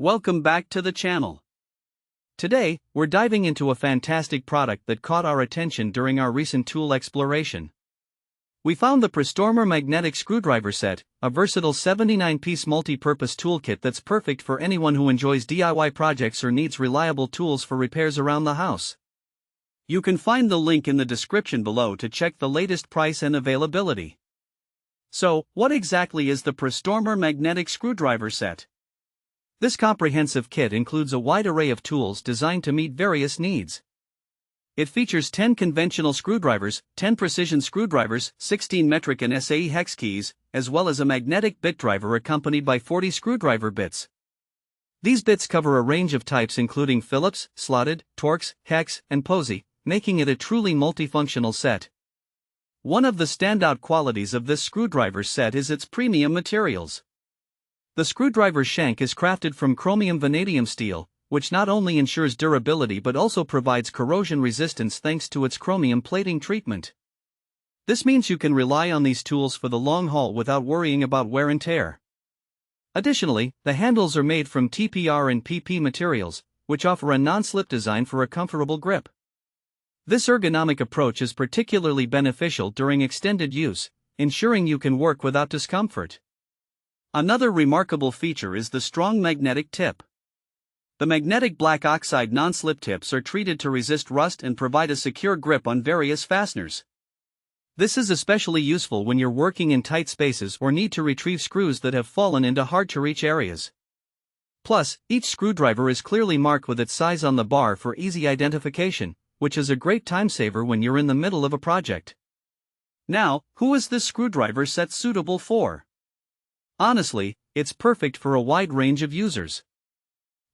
Welcome back to the channel. Today, we're diving into a fantastic product that caught our attention during our recent tool exploration. We found the Prostormer Magnetic Screwdriver Set, a versatile 79-piece multi-purpose toolkit that's perfect for anyone who enjoys DIY projects or needs reliable tools for repairs around the house. You can find the link in the description below to check the latest price and availability. So, what exactly is the Prostormer Magnetic Screwdriver Set? This comprehensive kit includes a wide array of tools designed to meet various needs. It features 10 conventional screwdrivers, 10 precision screwdrivers, 16 metric and SAE hex keys, as well as a magnetic bit driver accompanied by 40 screwdriver bits. These bits cover a range of types including Phillips, slotted, Torx, hex, and Posey, making it a truly multifunctional set. One of the standout qualities of this screwdriver set is its premium materials. The screwdriver shank is crafted from chromium vanadium steel, which not only ensures durability but also provides corrosion resistance thanks to its chromium plating treatment. This means you can rely on these tools for the long haul without worrying about wear and tear. Additionally, the handles are made from TPR and PP materials, which offer a non-slip design for a comfortable grip. This ergonomic approach is particularly beneficial during extended use, ensuring you can work without discomfort. Another remarkable feature is the strong magnetic tip. The magnetic black oxide non-slip tips are treated to resist rust and provide a secure grip on various fasteners. This is especially useful when you're working in tight spaces or need to retrieve screws that have fallen into hard-to-reach areas. Plus, each screwdriver is clearly marked with its size on the bar for easy identification, which is a great time saver when you're in the middle of a project. Now, who is this screwdriver set suitable for? Honestly, it's perfect for a wide range of users.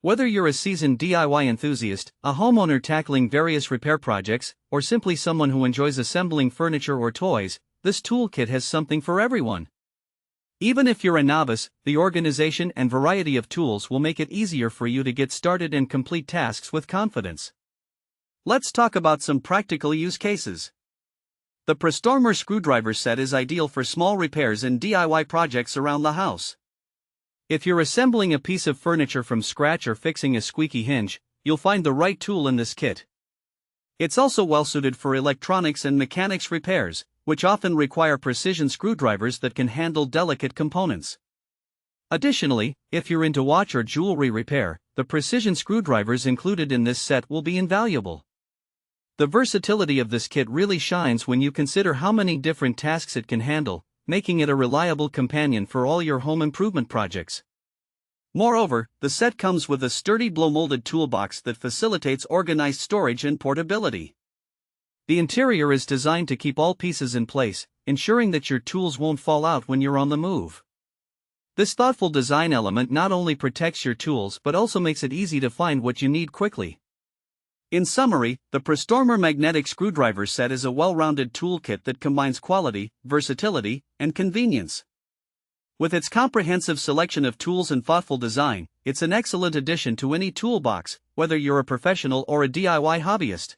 Whether you're a seasoned DIY enthusiast, a homeowner tackling various repair projects, or simply someone who enjoys assembling furniture or toys, this toolkit has something for everyone. Even if you're a novice, the organization and variety of tools will make it easier for you to get started and complete tasks with confidence. Let's talk about some practical use cases. The Prostormer Screwdriver Set is ideal for small repairs and DIY projects around the house. If you're assembling a piece of furniture from scratch or fixing a squeaky hinge, you'll find the right tool in this kit. It's also well suited for electronics and mechanics repairs, which often require precision screwdrivers that can handle delicate components. Additionally, if you're into watch or jewelry repair, the precision screwdrivers included in this set will be invaluable. The versatility of this kit really shines when you consider how many different tasks it can handle, making it a reliable companion for all your home improvement projects. Moreover, the set comes with a sturdy blow-molded toolbox that facilitates organized storage and portability. The interior is designed to keep all pieces in place, ensuring that your tools won't fall out when you're on the move. This thoughtful design element not only protects your tools but also makes it easy to find what you need quickly. In summary, the Prostormer Magnetic Screwdriver Set is a well-rounded toolkit that combines quality, versatility, and convenience. With its comprehensive selection of tools and thoughtful design, it's an excellent addition to any toolbox, whether you're a professional or a DIY hobbyist.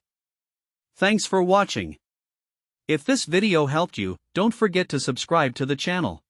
Thanks for watching. If this video helped you, don't forget to subscribe to the channel.